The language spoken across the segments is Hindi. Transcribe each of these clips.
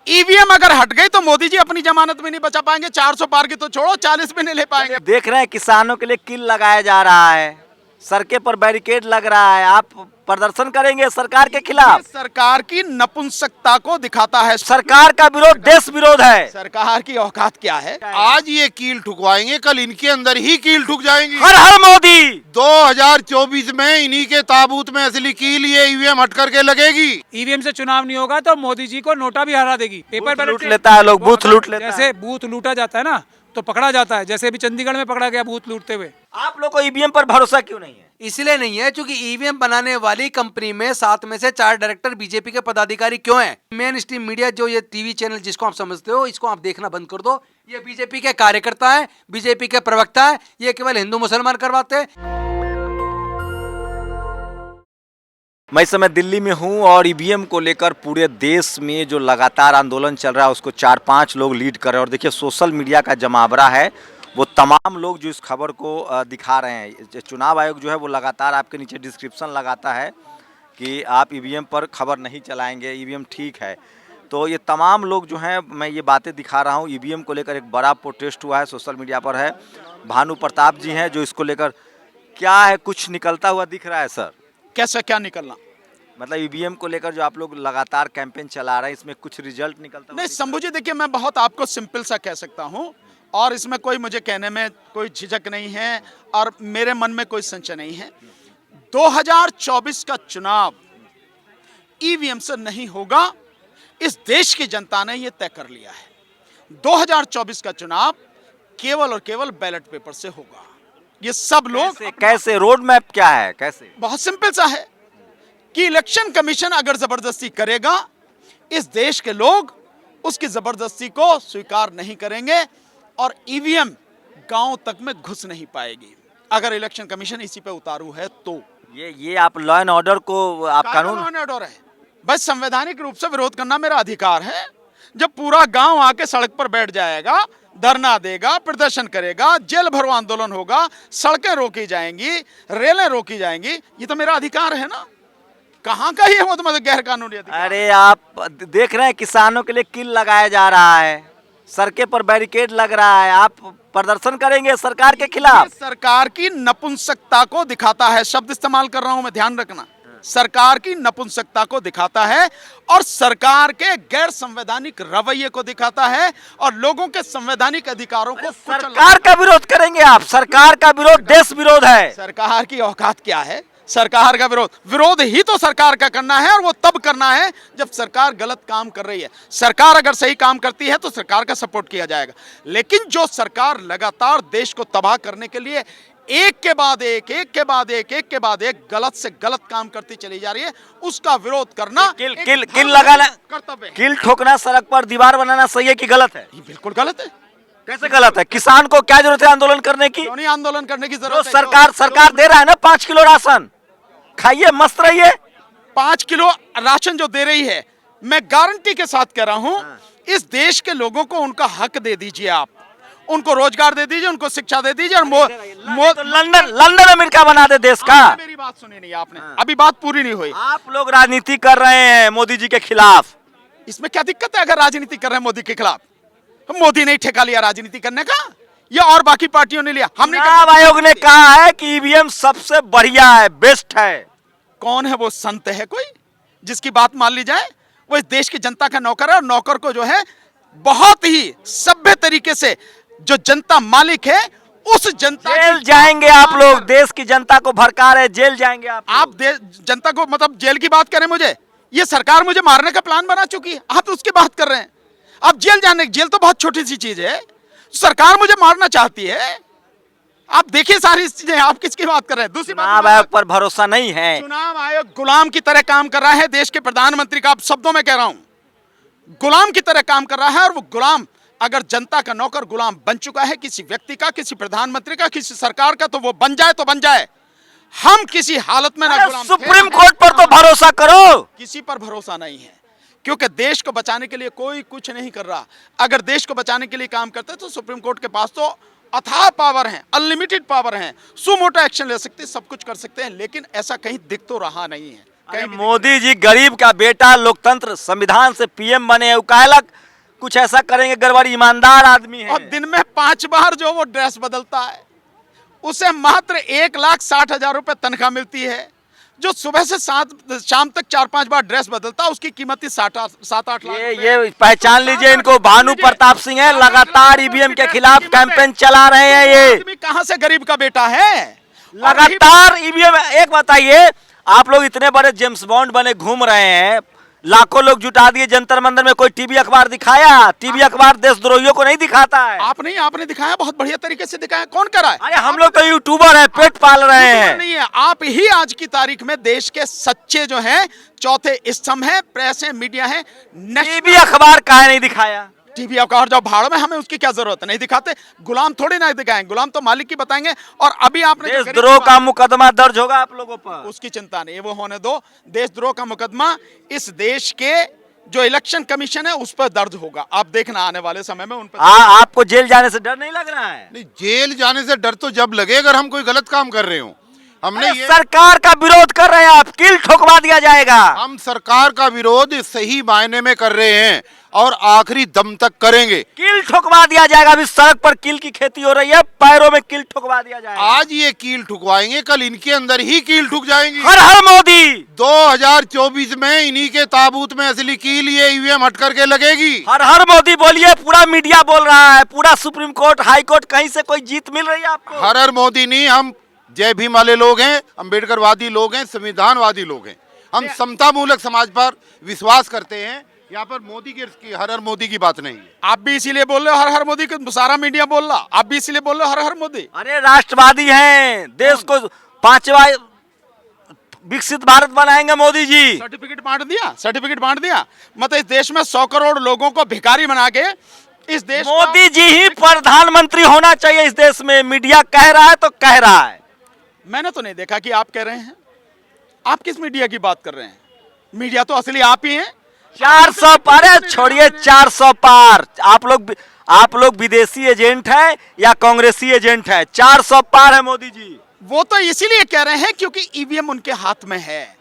ईवीएम अगर हट गई तो मोदी जी अपनी जमानत में नहीं बचा पाएंगे। 400 पार की तो छोड़ो, 40 भी नहीं ले पाएंगे। देख रहे हैं किसानों के लिए किल लगाया जा रहा है, सड़कें पर बैरिकेड लग रहा है। आप प्रदर्शन करेंगे सरकार के ये खिलाफ? सरकार की नपुंसकता को दिखाता है। सरकार का विरोध देश विरोध है। सरकार की औकात क्या है? आज ये कील ठुकवाएंगे, कल इनके अंदर ही कील ठुक जाएंगी। हर हर मोदी। 2024 में इन्हीं के ताबूत में असली कील ये ईवीएम हट करके लगेगी। ईवीएम से चुनाव नहीं होगा तो मोदी जी को नोटा भी हरा देगी। पेपर बैलेट लूट लेता है लोग, बूथ लूट लेता है। जैसे बूथ लूटा जाता है ना तो पकड़ा जाता है, जैसे अभी चंडीगढ़ में पकड़ा गया बूथ लूटते हुए। आप लोग को ईवीएम पर भरोसा क्यों नहीं है? इसलिए नहीं है क्योंकि ईवीएम बनाने वाली कंपनी में 7 में से 4 डायरेक्टर बीजेपी के पदाधिकारी क्यों हैं? मेन स्ट्रीम मीडिया जो ये टीवी चैनल जिसको आप समझते हो, इसको आप देखना बंद कर दो। ये बीजेपी के कार्यकर्ता हैं, बीजेपी के प्रवक्ता हैं, ये केवल हिंदू मुसलमान करवाते हैं। मैं इस समय दिल्ली में हूं और ईवीएम को लेकर पूरे देश में जो लगातार आंदोलन चल रहा है उसको 4-5 लोग लीड कर रहे हैं। और देखिए सोशल मीडिया का जमावड़ा है, वो तमाम लोग जो इस खबर को दिखा रहे हैं। चुनाव आयोग जो है वो लगातार आपके नीचे डिस्क्रिप्शन लगाता है कि आप ईवीएम पर खबर नहीं चलाएंगे, ईवीएम ठीक है। तो ये तमाम लोग जो हैं, मैं ये बातें दिखा रहा हूँ। ईवीएम को लेकर एक बड़ा प्रोटेस्ट हुआ है, सोशल मीडिया पर है। भानु प्रताप जी हैं जो इसको लेकर, क्या है कुछ निकलता हुआ दिख रहा है सर? कैसे क्या निकलना? मतलब ईवीएम को लेकर जो आप लोग लगातार कैंपेन चला रहे हैं, इसमें कुछ रिजल्ट निकलता हुआ नहीं दिख रहा है? शंभू जी, देखिए मैं बहुत आपको सिंपल सा कह सकता हूँ और इसमें कोई मुझे कहने में कोई झिझक नहीं है और मेरे मन में कोई संशय नहीं है। 2024 का चुनाव ईवीएम से नहीं होगा, इस देश की जनता ने यह तय कर लिया है। 2024 का चुनाव केवल और केवल बैलेट पेपर से होगा। ये सब लोग कैसे रोड मैप क्या है, कैसे? बहुत सिंपल सा है कि इलेक्शन कमीशन अगर जबरदस्ती करेगा, इस देश के लोग उसकी जबरदस्ती को स्वीकार नहीं करेंगे और ईवीएम गांव तक में घुस नहीं पाएगी। अगर इलेक्शन कमीशन इसी पे उतारू है तो ये आप लॉ एंड ऑर्डर को, आप कानून ऑर्डर है, बस संवैधानिक रूप से विरोध करना मेरा अधिकार है। जब पूरा गांव आके सड़क पर बैठ जाएगा, धरना देगा, प्रदर्शन करेगा, जेल भरो आंदोलन होगा, सड़कें रोकी जाएंगी, रेलें रोकी जाएंगी, ये तो मेरा अधिकार है ना। कहाँ का ये मतलब गैर कानूनी अधिकार? अरे आप देख रहे हैं किसानों के लिए किल लगाया जा रहा है, सड़कें पर बैरिकेड लग रहा है। आप प्रदर्शन करेंगे सरकार के खिलाफ? सरकार की नपुंसकता को दिखाता है, शब्द इस्तेमाल कर रहा हूं मैं, ध्यान रखना। सरकार की नपुंसकता को दिखाता है और सरकार के गैर संवैधानिक रवैये को दिखाता है और लोगों के संवैधानिक अधिकारों को सरकार का विरोध करेंगे आप? सरकार का विरोध देश विरोध है। सरकार की औकात क्या है? सरकार का विरोध ही तो सरकार का करना है और वो तब करना है जब सरकार गलत काम कर रही है। सरकार अगर सही काम करती है तो सरकार का सपोर्ट किया जाएगा, लेकिन जो सरकार लगातार देश को तबाह करने के लिए एक के बाद एक गलत से गलत काम करती चली जा रही है, उसका विरोध करना किल लगाना कर्तव्य है। किल ठोकना, सड़क पर दीवार बनाना सही है कि गलत है? ये बिल्कुल गलत है। कैसे गलत है? किसान को क्या जरूरत है आंदोलन करने की? क्यों नहीं आंदोलन करने की जो जरूरत है? सरकार दे रहा है ना 5 किलो राशन, खाइए मस्त रहिए। 5 किलो राशन जो दे रही है, मैं गारंटी के साथ कह रहा हूं, इस देश के लोगों को उनका हक दे दीजिए। आप उनको रोजगार दे दीजिए, उनको शिक्षा दे दीजिए और तो लंदन अमेरिका बना दे देश का। मेरी बात सुनी नहीं आपने, अभी बात पूरी नहीं हुई। आप लोग राजनीति कर रहे हैं मोदी जी के खिलाफ, इसमें क्या दिक्कत है? अगर राजनीति कर रहे हैं मोदी के खिलाफ, मोदी ने ठेका लिया राजनीति करने का या और बाकी पार्टियों ने लिया? हमने चुनाव आयोग ने कहा है कि ईवीएम सबसे बढ़िया है, बेस्ट है। कौन है वो संत है कोई जिसकी बात मान ली जाए? वो इस देश की जनता का नौकर है और नौकर को जो है बहुत ही सभ्य तरीके से जो जनता मालिक है, उस जनता जेल जाएंगे आप लोग, देश की जनता को भड़का रहे, जेल जाएंगे आप जनता को, मतलब जेल की बात करें मुझे, ये सरकार मुझे मारने का प्लान बना चुकी है, आप उसकी बात कर रहे हैं। अब जेल तो बहुत छोटी सी चीज है, सरकार मुझे मारना चाहती है। आप देखिए सारी चीजें, आप किसकी बात कर रहे हैं? दूसरी बात, चुनाव आयोग पर भरोसा नहीं है। चुनाव आयोग गुलाम की तरह काम कर रहा है, देश के प्रधानमंत्री का, आप शब्दों में कह रहा हूं, गुलाम की तरह काम कर रहा है। और वो गुलाम, अगर जनता का नौकर गुलाम बन चुका है किसी व्यक्ति का, किसी प्रधानमंत्री का, किसी सरकार का, तो वो बन जाए तो बन जाए। हम किसी हालत में ना गुलाम। सुप्रीम कोर्ट पर तो भरोसा करो। किसी पर भरोसा नहीं है, क्योंकि देश को बचाने के लिए कोई कुछ नहीं कर रहा। अगर देश को बचाने के लिए काम करते तो सुप्रीम कोर्ट के पास तो अथाह पावर है, अनलिमिटेड पावर है, सुमोटो एक्शन ले सकते, सब कुछ कर सकते हैं, लेकिन ऐसा कहीं दिख तो रहा नहीं है। कहीं भी मोदी जी गरीब का बेटा, लोकतंत्र संविधान से पीएम बने हैं, कायलक कुछ ऐसा करेंगे गड़बड़, ईमानदार आदमी है। और दिन में 5 बार जो वो ड्रेस बदलता है, उसे मात्र 1,60,000 रुपए तनख्वाह मिलती है। जो सुबह से शाम तक 4-5 बार ड्रेस बदलता है, उसकी कीमत ही 7-8 लाख ये पहचान लीजिए इनको, भानु प्रताप सिंह है, लगातार ईवीएम के खिलाफ कैंपेन चला रहे हैं। ये आदमी कहां से गरीब का बेटा है? लगातार ईवीएम। एक बताइए, आप लोग इतने बड़े जेम्स बॉन्ड बने घूम रहे हैं, लाखों लोग जुटा दिए जंतर मंदिर में, कोई टीवी अखबार दिखाया? टीवी अखबार देशद्रोहियों को नहीं दिखाता है। आपने दिखाया, बहुत बढ़िया तरीके से दिखाया। कौन करा है? अरे हम लोग तो यूट्यूबर हैं, पेट पाल रहे हैं। नहीं है, आप ही आज की तारीख में देश के सच्चे जो हैं चौथे स्तंभ हैं, प्रेस है, मीडिया है। टीवी अखबार काहे नहीं दिखाया? टीवी अखबार जाओ भाड़ में, हमें उसकी क्या जरूरत है? नहीं दिखाते। गुलाम थोड़ी ना दिखाएंगे, गुलाम तो मालिक की बताएंगे। और अभी आपने जो देशद्रोह का मुकदमा दर्ज होगा आप लोगों पर, उसकी चिंता नहीं है, वो होने दो। देशद्रोह का मुकदमा इस देश के जो इलेक्शन कमीशन है उस पर दर्ज होगा। आप देखना आने वाले समय में उन पर। आपको जेल जाने से डर नहीं लग रहा है? नहीं, जेल जाने से डर तो जब लगे अगर हम कोई गलत काम कर रहे हो। हमने ये सरकार का विरोध कर रहे हैं आप, किल ठोकवा दिया जाएगा। हम सरकार का विरोध सही मायने में कर रहे हैं और आखिरी दम तक करेंगे। किल ठोकवा दिया जाएगा। अभी सड़क पर किल की खेती हो रही है, पैरों में किल ठोकवा दिया जाएगा। आज ये कील ठुकवाएंगे, कल इनके अंदर ही कील ठुक जाएंगी। हर हर मोदी। 2024 में इन्हीं के ताबूत में असली कील ये ईवीएम हट करके लगेगी। हर हर मोदी बोलिए, पूरा मीडिया बोल रहा है, पूरा सुप्रीम कोर्ट, हाई कोर्ट, कहीं से कोई जीत मिल रही है आपको? हर हर मोदी नहीं, हम जय भीम वाले लोग हैं, अम्बेडकरवादी लोग हैं, संविधानवादी लोग हैं। हम समता मूलक समाज पर विश्वास करते हैं। यहाँ पर मोदी की हर हर मोदी की बात नहीं है। आप भी इसीलिए बोल रहे हो हर हर मोदी, सारा मीडिया बोल रहा, आप भी इसीलिए बोल रहे हो हर हर मोदी। अरे राष्ट्रवादी हैं, देश को 5वां विकसित भारत बनाएंगे मोदी जी। सर्टिफिकेट बांट दिया। मतलब इस देश में 100 करोड़ लोगों को भिखारी बना के इस देश मोदी जी ही प्रधानमंत्री होना चाहिए इस देश में। मीडिया कह रहा है तो कह रहा है। मैंने तो नहीं देखा कि आप कह रहे हैं। आप किस मीडिया की बात कर रहे हैं? मीडिया तो असली आप ही हैं। 400 पार है, छोड़िए 400 पार। आप लोग विदेशी एजेंट हैं या कांग्रेसी एजेंट हैं? 400 पार है मोदी जी। वो तो इसीलिए कह रहे हैं क्योंकि ईवीएम उनके हाथ में है।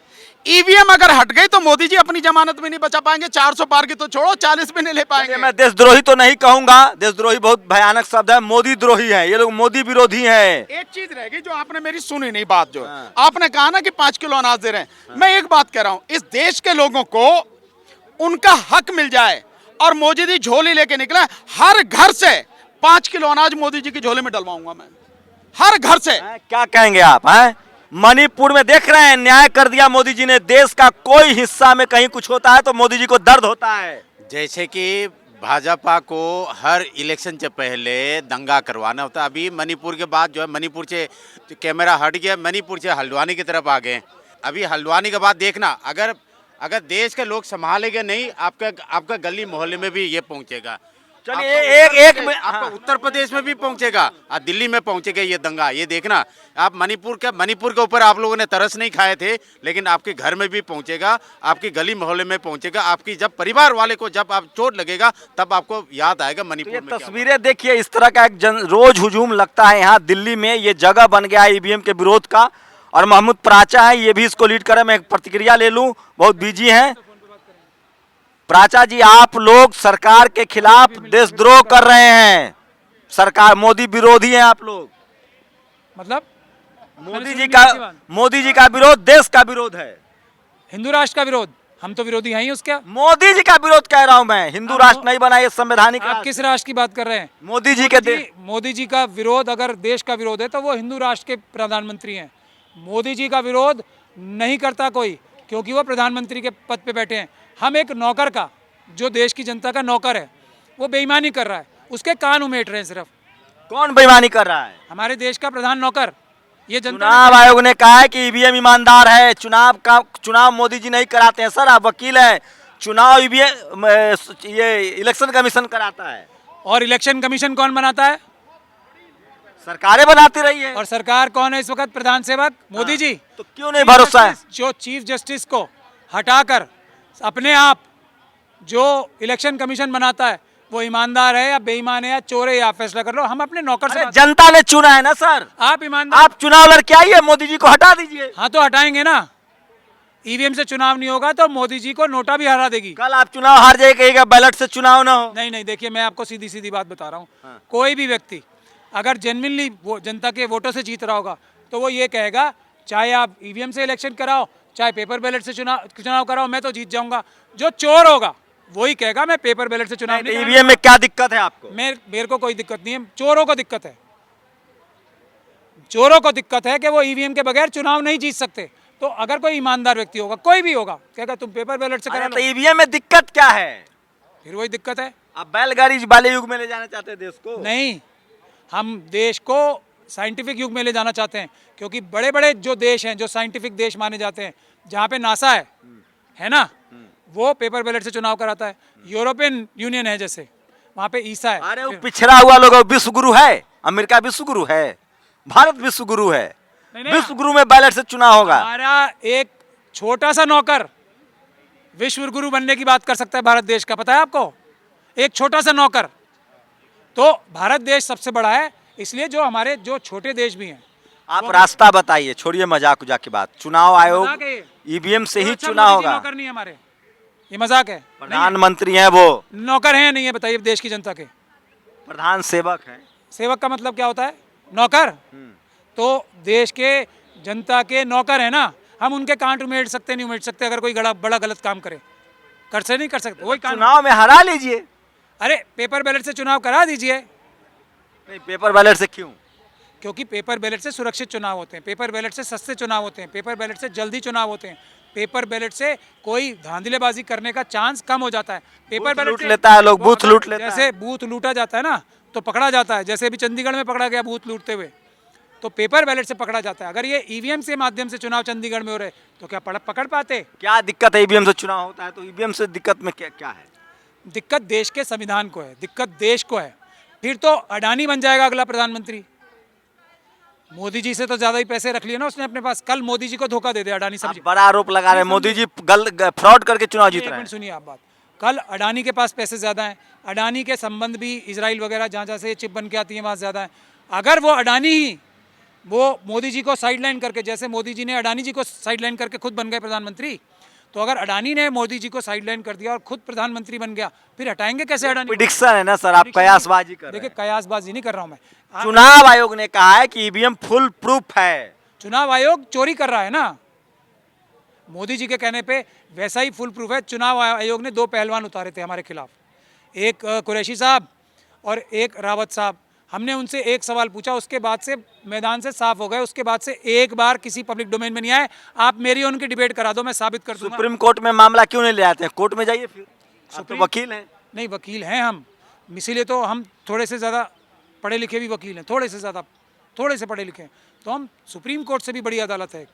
ईवीएम अगर हट गई तो मोदी जी अपनी जमानत में नहीं बचा पाएंगे। 400 पार की तो छोड़ो, 40 भी नहीं ले पाएंगे। मैं देशद्रोही तो नहीं कहूंगा, देशद्रोही बहुत भयानक शब्द है। मोदी द्रोही है ये लोग, मोदी विरोधी हैं। एक चीज रहेगी जो आपने मेरी सुनी नहीं बात, जो आपने कहा ना कि 5 किलो अनाज दे रहे हैं। मैं एक बात कह रहा हूं, इस देश के लोगों को उनका हक मिल जाए और मोदी जी झोली लेके निकला, हर घर से 5 किलो अनाज मोदी जी की झोली में डलवाऊंगा मैं, हर घर से। क्या कहेंगे आप? हैं मणिपुर में देख रहे हैं, न्याय कर दिया मोदी जी ने। देश का कोई हिस्सा में कहीं कुछ होता है तो मोदी जी को दर्द होता है। जैसे कि भाजपा को हर इलेक्शन से पहले दंगा करवाना होता है। अभी मणिपुर के बाद जो है, मणिपुर से कैमरा हट गया, मणिपुर से हल्द्वानी की तरफ आ गए। अभी हल्द्वानी के बाद देखना, अगर देश के लोग संभालेंगे नहीं, आपका गली मोहल्ले में भी ये पहुंचेगा। चलिए आपका उत्तर प्रदेश में भी पहुंचेगा और दिल्ली में पहुंचेगा ये दंगा। ये देखना आप, मणिपुर के ऊपर आप लोगों ने तरस नहीं खाए थे, लेकिन आपके घर में भी पहुंचेगा, आपकी गली मोहल्ले में पहुंचेगा। आपकी जब परिवार वाले को जब आप चोट लगेगा तब आपको याद आएगा मणिपुर में क्या हुआ। तस्वीरें देखिए, इस तरह का एक रोज हुजूम लगता है यहाँ दिल्ली में। ये जगह बन गया है ईवीएम के विरोध का। और महमूद प्राचा है, ये भी इसको लीड करे। मैं एक प्रतिक्रिया ले लूं, बहुत बिजी हैं। प्राचा जी, आप लोग सरकार के खिलाफ देशद्रोह कर रहे हैं। सरकार मोदी विरोधी हैं आप लोग। मतलब मोदी जी का विरोध देश का विरोध है, हिंदू राष्ट्र का विरोध। हम तो विरोधी हैं ही उसका। मोदी जी का विरोध कह रहा हूं मैं। हिंदू राष्ट्र नहीं बना, ये संवैधानिक आप राष्ट्र। किस राष्ट्र की बात कर रहे हैं? मोदी जी के मोदी जी का विरोध अगर देश का विरोध है तो वो हिंदू राष्ट्र के प्रधानमंत्री हैं। मोदी जी का विरोध नहीं करता कोई, क्योंकि वो प्रधानमंत्री के पद पे बैठे हैं। हम एक नौकर का, जो देश की जनता का नौकर है, वो बेईमानी कर रहा है, उसके कान उमेट रहे हैं सिर्फ। कौन बेईमानी कर रहा है? हमारे देश का प्रधान नौकर। ये जनता चुनाव आयोग ने कहा है कि ईवीएम ईमानदार है। चुनाव मोदी जी नहीं कराते हैं। सर आप वकील हैं, चुनाव ईवीएम ये इलेक्शन कमीशन कराता है। और इलेक्शन कमीशन कौन बनाता है? सरकारें बनाती रही है। और सरकार कौन है इस वक्त? प्रधान सेवक मोदी जी। तो क्यों नहीं भरोसा है? जो चीफ जस्टिस को हटाकर अपने आप जो इलेक्शन कमीशन बनाता है वो ईमानदार है या बेईमान है या चोर है, या फैसला कर लो। हम अपने नौकर से जनता ने चुना है ना सर। आप ईमानदार, आप चुनाव लड़के आइए, मोदी जी को हटा दीजिए। हाँ तो हटाएंगे ना। ईवीएम से चुनाव नहीं होगा तो मोदी जी को नोटा भी हरा देगी। कल आप चुनाव हार जाए कहेगा बैलेट से चुनाव ना हो। नहीं नहीं, देखिए मैं आपको सीधी सीधी बात बता रहा हूँ, कोई भी व्यक्ति अगर जेन्युइनली वो जनता के वोटों से जीत रहा होगा तो वो ये कहेगा चाहे आप ईवीएम से इलेक्शन कराओ चाहे पेपर बैलेट से चुनाव कराओ, मैं तो जीत जाऊंगा। जो चोर होगा वही कहेगा मैं पेपर बैलेट से चुनाव नहीं ईवीएम में क्या दिक्कत है आपको? मेरे को कोई दिक्कत नहीं है, चोरों को दिक्कत है। चोरों को दिक्कत है कि वो ईवीएम के बगैर चुनाव नहीं जीत सकते। तो अगर कोई ईमानदार व्यक्ति होगा, कोई भी होगा, कहेगा तुम पेपर बैलेट से करा तो लो, ईवीएम में दिक्कत क्या है? फिर वही दिक्कत है। आप बैलगाड़ी वाले युग में ले जाना चाहते हैं देश को? नहीं, हम देश को साइंटिफिक युग में ले जाना चाहते हैं, क्योंकि बड़े बड़े जो देश हैं, जो साइंटिफिक देश माने जाते हैं, जहाँ पे नासा है ना, वो पेपर बैलेट से चुनाव कराता है। यूरोपियन यूनियन है जैसे, वहाँ पे ईसा है। अरे वो पिछड़ा हुआ लोग विश्व गुरु है, अमेरिका विश्व गुरु है, भारत विश्व गुरु है, विश्व गुरु में बैलेट से चुनाव होगा। हमारा एक छोटा सा नौकर विश्व गुरु बनने की बात कर सकता है भारत देश का, पता है आपको? एक छोटा सा नौकर। तो भारत देश सबसे बड़ा है, इसलिए जो हमारे जो छोटे देश भी हैं। आप रास्ता बताइए, छोड़िए मजाक उजाक की बात। चुनाव आयोग मजाक है ये। ईवीएम से ही अच्छा, चुनाव मोदी जी होगा। नौकर नहीं है हमारे, ये मजाक है। प्रधानमंत्री हैं वो, नौकर हैं नहीं है, बताइए देश की जनता के। प्रधान सेवक हैं। सेवक का मतलब क्या होता है? नौकर। तो देश के जनता के नौकर है ना, हम उनके कांट उमेड़ सकते नहीं उमेड़ सकते अगर कोई बड़ा गलत काम करे, कर से नहीं कर सकते। वही कानून। चुनाव में हरा लीजिए। अरे पेपर बैलेट से चुनाव करा दीजिए। नहीं, पेपर बैलेट से क्यों? क्योंकि पेपर बैलेट से सुरक्षित चुनाव होते हैं, पेपर बैलेट से सस्ते चुनाव होते हैं, पेपर बैलेट से जल्दी चुनाव होते हैं, पेपर बैलेट से कोई धांधलेबाजी करने का चांस कम हो जाता है। पेपर बैलेट लूट लेता है लोग, बूथ लूट लेता है। जैसे बूथ लूटा जाता है ना तो पकड़ा जाता है, जैसे अभी चंडीगढ़ में पकड़ा गया बूथ लूटते हुए, तो पेपर बैलेट से पकड़ा जाता है। अगर ये ईवीएम से माध्यम से चुनाव चंडीगढ़ में हो रहे तो क्या पकड़ पाते? क्या दिक्कत है? ईवीएम से चुनाव होता है तो ईवीएम से दिक्कत में क्या क्या है? दिक्कत देश के संविधान को है, दिक्कत देश को है। फिर तो अडानी बन जाएगा अगला प्रधानमंत्री। मोदी जी से तो ज्यादा ही पैसे रख लिए ना उसने अपने पास। कल मोदी जी को धोखा दे दे अडानी आप समझे। बड़ा आरोप लगा रहे हैं मोदी जी फ्रॉड करके चुनाव जीत एक रहे मिनट हैं। सुनिए आप बात। कल अडानी के पास पैसे ज़्यादा हैं, अडानी के संबंध भी इजराइल वगैरह जहाँ जहाँ से ये चिप बन के आती है वहाँ ज़्यादा है। अगर वो अडानी ही वो मोदी जी को साइडलाइन करके, जैसे मोदी जी ने अडानी जी को साइडलाइन करके खुद बन गए प्रधानमंत्री, तो अगर अडानी ने मोदी जी को साइडलाइन कर दिया और खुद प्रधानमंत्री बन गया, फिर हटाएंगे कैसे अडानी? प्रिडिक्शन है ना सर, आप कयासबाजी कर रहे देखिए हैं। कयासबाजी नहीं कर रहा हूँ मैं। चुनाव आयोग ने कहा है कि ईवीएम फुल प्रूफ है। चुनाव आयोग चोरी कर रहा है ना, मोदी जी के कहने पे वैसा ही फुल प्रूफ है। चुनाव आयोग ने 2 पहलवान उतारे थे हमारे खिलाफ, एक कुरैशी साहब और एक रावत साहब। हमने उनसे एक सवाल पूछा, उसके बाद से मैदान से साफ हो गए। उसके बाद से एक बार किसी पब्लिक डोमेन में नहीं आए। आप मेरी उनकी डिबेट करा दो, मैं साबित कर दूंगा। सुप्रीम कोर्ट में मामला क्यों नहीं ले आते हैं? कोर्ट में जाइए फिर, आप तो वकील हैं। नहीं, वकील हैं हम, इसीलिए तो हम थोड़े से ज़्यादा पढ़े लिखे भी वकील हैं, थोड़े से पढ़े लिखे हैं। तो हम सुप्रीम कोर्ट से भी बड़ी अदालत है,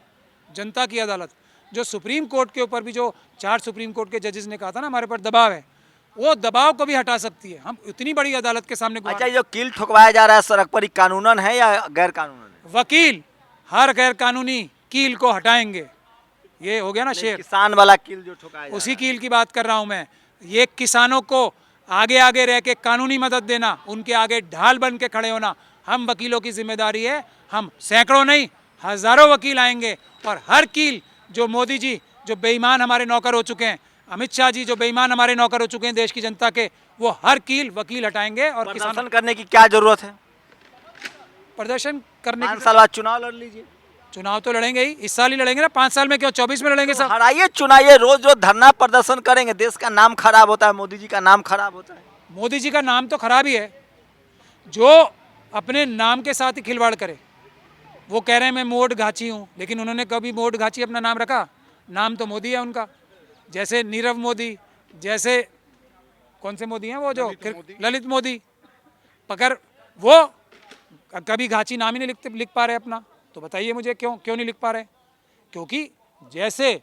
जनता की अदालत। जो सुप्रीम कोर्ट के ऊपर भी जो 4 सुप्रीम कोर्ट के जजेस ने कहा था ना हमारे पर दबाव है, वो दबाव को भी हटा सकती है। हम इतनी बड़ी अदालत के सामने अच्छा, जो कील ठुकवाया जा रहा है सड़क पर, कानूनन है या गैर कानूनन है? वकील हर गैर कानूनी कील को हटाएंगे। ये हो गया ना शेर। किसान वाला कील जो ठुकाया जा उसी कील की बात कर रहा हूं मैं। ये किसानों को आगे रह के कानूनी मदद देना, उनके आगे ढाल बन के खड़े होना हम वकीलों की जिम्मेदारी है। हम सैकड़ों नहीं हजारों वकील आएंगे और हर कील जो मोदी जी जो बेईमान हमारे नौकर हो चुके हैं, अमित शाह जी जो बेईमान हमारे नौकर हो चुके हैं देश की जनता के, वो हर कील वकील हटाएंगे। और प्रदर्शन करने की क्या जरूरत है? प्रदर्शन करने 5 साल बाद चुनाव लड़ लीजिए। चुनाव तो लड़ेंगे ही, इस साल ही लड़ेंगे ना, 5 साल में क्यों, 24 में लड़ेंगे सब। हराइए, चुनाइए। रोज रोज धरना प्रदर्शन करेंगे, देश का नाम खराब होता है, मोदी जी का नाम खराब होता है। मोदी जी का नाम तो खराब ही है। जो अपने नाम के साथ ही खिलवाड़ करे, वो कह रहे हैं मैं मोड घाची हूँ, लेकिन उन्होंने कभी मोड घाची अपना नाम रखा? नाम तो मोदी है उनका। जैसे नीरव मोदी, जैसे कौन से मोदी हैं वो जो ललित मोदी, पकड़ वो कभी घाची नाम ही नहीं लिख पा रहे अपना। तो बताइए मुझे क्यों नहीं लिख पा रहे? क्योंकि जैसे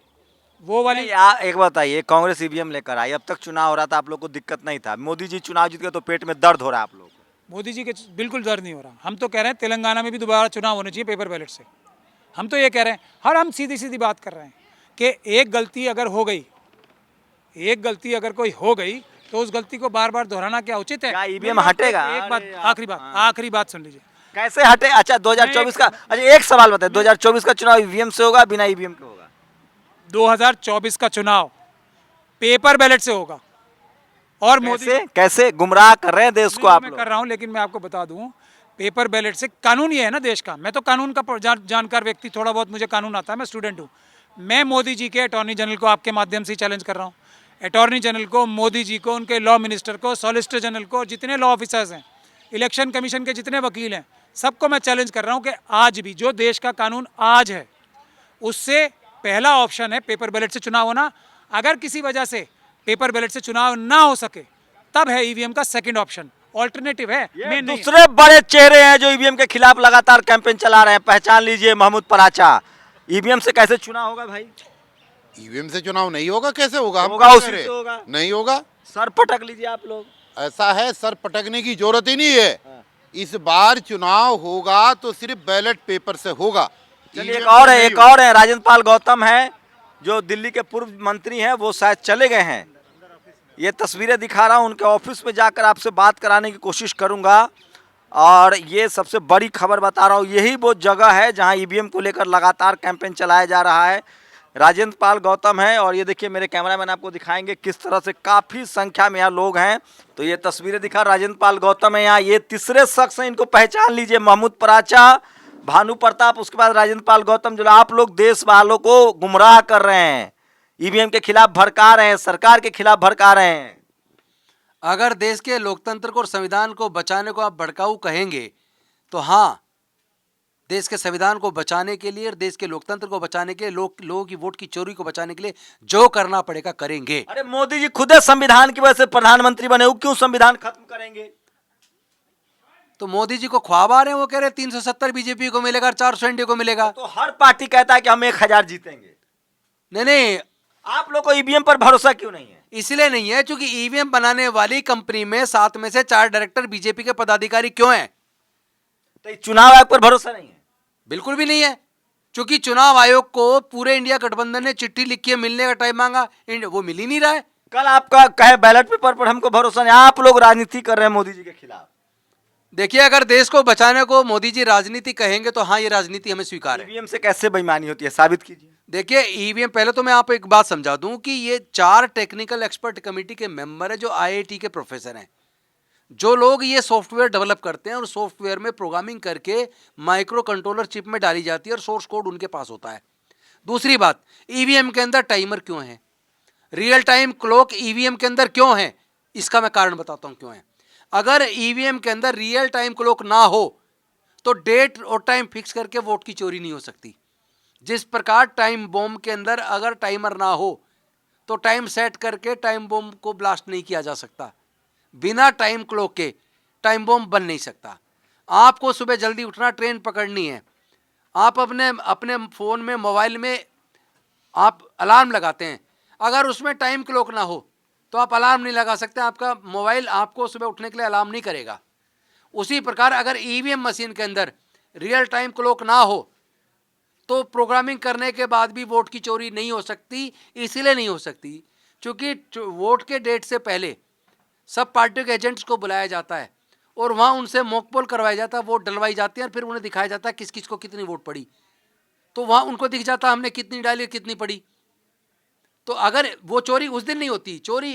वो वाली एक बात बताइए, कांग्रेस ईवीएम लेकर आई, अब तक चुनाव हो रहा था, आप लोग को दिक्कत नहीं था। मोदी जी चुनाव जीत गए तो पेट में दर्द हो रहा है आप लोग को। मोदी जी के बिल्कुल दर्द नहीं हो रहा। हम तो कह रहे हैं तेलंगाना में भी दोबारा चुनाव होने चाहिए पेपर बैलेट से। हम तो ये कह रहे हैं, और हम सीधी बात कर रहे हैं कि एक गलती अगर हो गई, एक गलती अगर कोई हो गई तो उस गलती को बार बार दोहराना क्या उचित है? क्या ईवीएम हटेगा? एक बात, आखिरी बात सुन लीजिए। कैसे हटे? अच्छा 2024 का, अच्छा एक सवाल बताए, 2024 का चुनाव ईवीएम से होगा बिना ईवीएम के होगा? 2024 का चुनाव पेपर बैलेट से होगा। और मोदी कैसे कैसे गुमराह कर रहे हैं देश को आप मैं लोग? कर रहा हूं, लेकिन मैं आपको बता दूं, पेपर बैलेट से कानून ये है ना देश का। मैं तो कानून का जानकार व्यक्ति, थोड़ा बहुत मुझे कानून आता है, मैं स्टूडेंट हूँ। मैं मोदी जी के अटॉर्नी जनरल को आपके माध्यम से चैलेंज कर रहा हूँ, अटॉर्नी जनरल को, मोदी जी को, उनके लॉ मिनिस्टर को, सॉलिसिटर जनरल को, जितने लॉ ऑफिसर्स हैं, इलेक्शन कमीशन के जितने वकील हैं, सबको मैं चैलेंज कर रहा हूँ कि आज भी जो देश का कानून आज है उससे पहला ऑप्शन है पेपर बैलेट से चुनाव होना। अगर किसी वजह से पेपर बैलेट से चुनाव ना हो सके तब है ईवीएम का सेकंड ऑप्शन, ऑल्टरनेटिव है। ये मेन नहीं है। दूसरे बड़े चेहरे हैं जो ईवीएम के खिलाफ लगातार कैंपेन चला रहे हैं। पहचान लीजिए महमूद पराचा। ईवीएम से कैसे चुनाव होगा भाई? ईवीएम से चुनाव नहीं होगा, कैसे होगा? हम होगा, क्या उसी कह रहे? से होगा। नहीं होगा। सर पटक लीजिए आप लोग। ऐसा है, सर पटकने की जरूरत ही नहीं है। इस बार चुनाव होगा तो सिर्फ बैलेट पेपर से होगा। चलिए EVM एक और से है, नहीं एक होगा। और है, राजेंद्र पाल गौतम है जो दिल्ली के पूर्व मंत्री हैं, वो शायद चले गए हैं। ये तस्वीरें दिखा रहा हूँ, उनके ऑफिस में जाकर आपसे बात कराने की कोशिश करूंगा। और ये सबसे बड़ी खबर बता रहा हूँ, यही वो जगह है जहाँ ईवीएम को लेकर लगातार कैंपेन चलाया जा रहा है। राजेंद्र पाल गौतम है और ये देखिए मेरे कैमरामैन आपको दिखाएंगे किस तरह से काफ़ी संख्या में यहाँ लोग हैं। तो ये तस्वीरें दिखा, राजेंद्र पाल गौतम है यहाँ। ये तीसरे शख्स हैं, इनको पहचान लीजिए, महमूद पराचा, भानु प्रताप, उसके बाद राजेंद्र पाल गौतम, जो आप लोग देश वालों को गुमराह कर रहे हैं, ईवीएम के खिलाफ भड़का रहे हैं, सरकार के खिलाफ भड़का रहे हैं। अगर देश के लोकतंत्र को और संविधान को बचाने को आप भड़काऊ कहेंगे तो हाँ, देश के संविधान को बचाने के लिए और देश के लोकतंत्र को बचाने के लिए, लोगों की वोट की चोरी को बचाने के लिए जो करना पड़ेगा करेंगे। अरे मोदी जी खुद संविधान की वजह से प्रधानमंत्री बने, वो क्यों संविधान खत्म करेंगे? तो मोदी जी को ख्वाब आ रहे हैं, वो कह रहे हैं 370 बीजेपी को मिलेगा और 400 एनडीए को मिलेगा। तो हर पार्टी कहता है कि हम 1000 जीतेंगे। नहीं नहीं, आप लोग को ईवीएम पर भरोसा क्यों नहीं है? इसलिए नहीं है क्योंकि ईवीएम बनाने वाली कंपनी में 7 में से 4 डायरेक्टर बीजेपी के पदाधिकारी क्यों हैं? तो चुनाव आयोग पर भरोसा नहीं है? बिल्कुल भी नहीं है, क्योंकि चुनाव आयोग को पूरे इंडिया गठबंधन ने चिट्ठी लिखी है, मिलने का टाइम मांगा, वो मिल ही नहीं रहा है। कल आपका कहे बैलेट पेपर पर हमको भरोसा नहीं, आप लोग राजनीति कर रहे हैं मोदी जी के खिलाफ। देखिए, अगर देश को बचाने को मोदी जी राजनीति कहेंगे तो हाँ, ये राजनीति हमें स्वीकार है। ईवीएम से कैसे बेईमानी होती है, साबित कीजिए। देखिए, ईवीएम, पहले तो मैं आपको एक बात समझा दूं कि ये 4 टेक्निकल एक्सपर्ट कमेटी के मेंबर है जो आईआईटी के प्रोफेसर हैं, जो लोग ये सॉफ्टवेयर डेवलप करते हैं और सॉफ्टवेयर में प्रोग्रामिंग करके माइक्रो कंट्रोलर चिप में डाली जाती है और सोर्स कोड उनके पास होता है। दूसरी बात, ईवीएम के अंदर टाइमर क्यों है, रियल टाइम क्लॉक ईवीएम के अंदर क्यों है, इसका मैं कारण बताता हूं क्यों है। अगर ईवीएम के अंदर रियल टाइम क्लॉक ना हो तो डेट और टाइम फिक्स करके वोट की चोरी नहीं हो सकती। जिस प्रकार टाइम बॉम्ब के अंदर अगर टाइमर ना हो तो टाइम सेट करके टाइम बॉम्ब को ब्लास्ट नहीं किया जा सकता, बिना टाइम क्लॉक के टाइम बॉम्ब बन नहीं सकता। आपको सुबह जल्दी उठना, ट्रेन पकड़नी है, आप अपने फ़ोन में, मोबाइल में आप अलार्म लगाते हैं, अगर उसमें टाइम क्लॉक ना हो तो आप अलार्म नहीं लगा सकते, आपका मोबाइल आपको सुबह उठने के लिए अलार्म नहीं करेगा। उसी प्रकार अगर ईवीएम मशीन के अंदर रियल टाइम क्लॉक ना हो तो प्रोग्रामिंग करने के बाद भी वोट की चोरी नहीं हो सकती। इसलिए नहीं हो सकती क्योंकि वोट के डेट से पहले सब पार्टियों के एजेंट्स को बुलाया जाता है और वहाँ उनसे मॉक पोल करवाया जाता है, वोट डलवाई जाती है और फिर उन्हें दिखाया जाता है किस किस को कितनी वोट पड़ी, तो वहाँ उनको दिख जाता है हमने कितनी डाली और कितनी पड़ी। तो अगर वो चोरी उस दिन नहीं होती, चोरी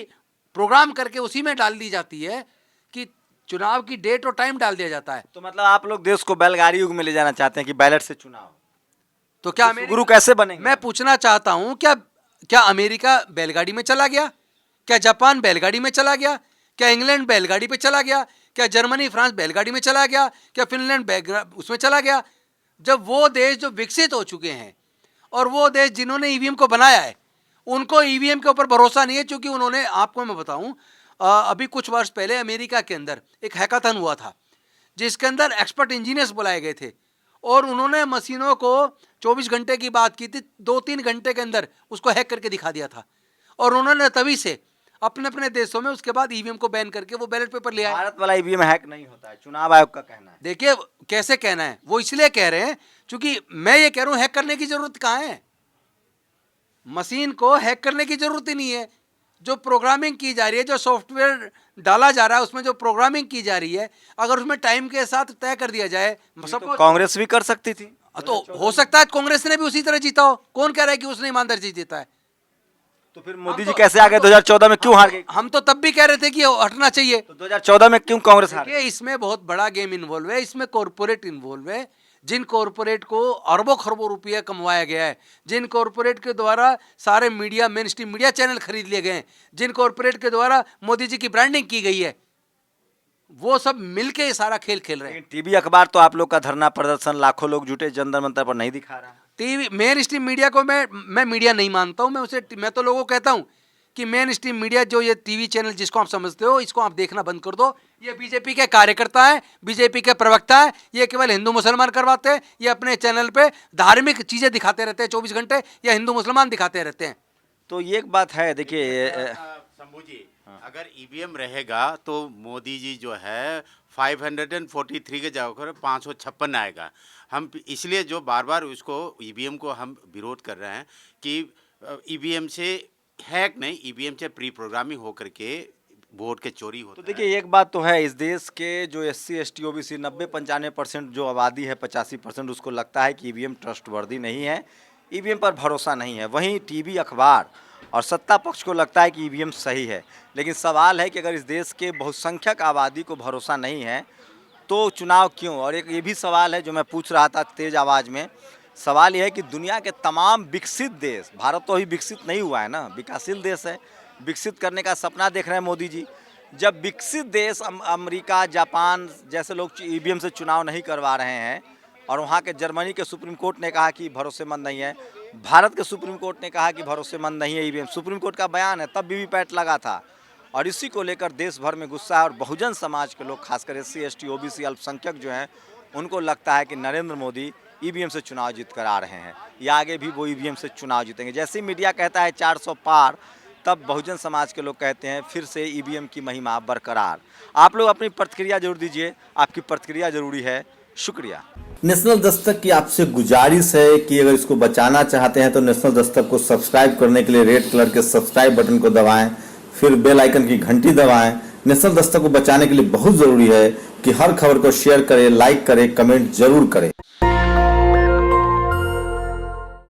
प्रोग्राम करके उसी में डाल दी जाती है कि चुनाव की डेट और टाइम डाल दिया जाता है। तो मतलब आप लोग देश को बैलगाड़ी युग में ले जाना चाहते हैं कि बैलेट से चुनाव? तो क्या गुरु कैसे बनेंगे? मैं पूछना चाहता हूं, क्या अमेरिका बैलगाड़ी में चला गया, क्या जापान बैलगाड़ी में चला गया, क्या इंग्लैंड बैलगाड़ी पे चला गया, क्या जर्मनी फ्रांस बैलगाड़ी में चला गया, क्या फिनलैंड उसमें चला गया? जब वो देश जो विकसित हो चुके हैं और वो देश जिन्होंने ईवीएम को बनाया है उनको ईवीएम के ऊपर भरोसा नहीं है, क्योंकि उन्होंने, आपको मैं बताऊं, अभी कुछ वर्ष पहले अमेरिका के अंदर एक हैकाथन हुआ था जिसके अंदर एक्सपर्ट इंजीनियर्स बुलाए गए थे और उन्होंने मशीनों को 24 घंटे की बात की थी, 2-3 घंटे के अंदर उसको हैक करके दिखा दिया था और उन्होंने तभी से अपने अपने देशों में उसके बाद ईवीएम को बैन करके वो बैलेट पेपर ले आए। भारत वाला ईवीएम हैक नहीं होता है, चुनाव आयोग का कहना है। देखिए कैसे कहना है, वो इसलिए कह रहे हैं क्योंकि मैं ये कह रहा हूँ हैक करने की जरूरत कहाँ है, मशीन को हैक करने की जरूरत ही नहीं है। जो प्रोग्रामिंग की जा रही है, जो सॉफ्टवेयर डाला जा रहा है, उसमें जो प्रोग्रामिंग की जा रही है, अगर उसमें टाइम के साथ तय कर दिया जाए, तो कांग्रेस भी कर सकती थी। तो हो सकता है कांग्रेस ने भी उसी तरह जीता हो, कौन कह रहा है कि उसने ईमानदारी से जीता है? तो फिर मोदी जी कैसे आ गए 2014 में, क्यों हार गए? हम तो तब भी कह रहे थे कि हटना चाहिए। तो 2014 में क्यों कांग्रेस हार गई? देखिए, इसमें बहुत बड़ा गेम इन्वॉल्व है, इसमें कॉरपोरेट इन्वॉल्व है, जिन कॉरपोरेट को अरबों खरबों रुपया कमवाया गया है, जिन कॉरपोरेट के द्वारा सारे media, main stream media channel खरीद लिए गए हैं, जिन कॉरपोरेट के द्वारा मोदी जी की ब्रांडिंग की गई है, वो सब मिलके ये सारा खेल खेल रहे हैं। लेकिन टीवी अखबार तो आप लोग का धरना प्रदर्शन, लाखों लोग जुटे जंतर मंतर पर नहीं दिखा रहा है। टीवी मेन स्ट्रीम मीडिया को मैं मीडिया नहीं मानता हूं, मैं तो लोगों को कहता हूं कि मेन स्ट्रीम मीडिया जो ये टीवी चैनल जिसको आप समझते हो, इसको आप देखना बंद कर दो। ये बीजेपी के कार्यकर्ता हैं, बीजेपी के प्रवक्ता हैं, ये केवल हिंदू मुसलमान करवाते हैं, ये अपने चैनल पे धार्मिक चीजें दिखाते रहते हैं 24 घंटे, या हिंदू मुसलमान दिखाते रहते हैं। तो ये एक बात है, देखिए शंभू जी, अगर ईवीएम रहेगा तो मोदी जी जो है 543 के जगह 556 आएगा। हम इसलिए जो बार बार उसको ईवीएम को हम विरोध कर रहे हैं कि ईवीएम से हैक नहीं, ईवीएम से प्री प्रोग्रामिंग होकर के वोट के चोरी होता तो देखिए एक बात तो है, इस देश के जो SC ST OBC 90-95% जो आबादी है, 85% उसको लगता है कि ईवीएम ट्रस्टवर्दी नहीं है, ईवीएम पर भरोसा नहीं है। वहीं टीवी अखबार और सत्ता पक्ष को लगता है कि ईवीएम सही है। लेकिन सवाल है कि अगर इस देश के बहुसंख्यक आबादी को भरोसा नहीं है तो चुनाव क्यों? और एक ये भी सवाल है जो मैं पूछ रहा था तेज आवाज़ में, सवाल यह है कि दुनिया के तमाम विकसित देश, भारत तो अभी विकसित नहीं हुआ है ना, विकासशील देश है, विकसित करने का सपना देख रहे हैं मोदी जी। जब विकसित देश अमेरिका, जापान जैसे लोग ईवीएम से चुनाव नहीं करवा रहे हैं और वहाँ के जर्मनी के सुप्रीम कोर्ट ने कहा कि भरोसेमंद नहीं है, भारत के सुप्रीम कोर्ट ने कहा कि भरोसेमंद नहीं है ईवीएम, सुप्रीम कोर्ट का बयान है, तब वीवीपैट लगा था। और इसी को लेकर देश भर में गुस्सा है और बहुजन समाज के लोग, खासकर SC ST OBC अल्पसंख्यक जो हैं, उनको लगता है कि नरेंद्र मोदी ईवीएम से चुनाव जीत कर आ रहे हैं या आगे भी वो ईवीएम से चुनाव जीतेंगे। जैसे ही मीडिया कहता है 400 पार, तब बहुजन समाज के लोग कहते हैं फिर से ईवीएम की महिमा बरकरार। आप लोग अपनी प्रतिक्रिया जरूर दीजिए, आपकी प्रतिक्रिया जरूरी है। शुक्रिया। नेशनल दस्तक की आपसे गुजारिश है कि अगर इसको बचाना चाहते हैं तो नेशनल दस्तक को सब्सक्राइब करने के लिए रेड कलर के सब्सक्राइब बटन को दबाएं, फिर बेल आइकन की घंटी दबाएं। नेशनल दस्तक को बचाने के लिए बहुत जरूरी है कि हर खबर को शेयर करें, लाइक करें, कमेंट जरूर करें।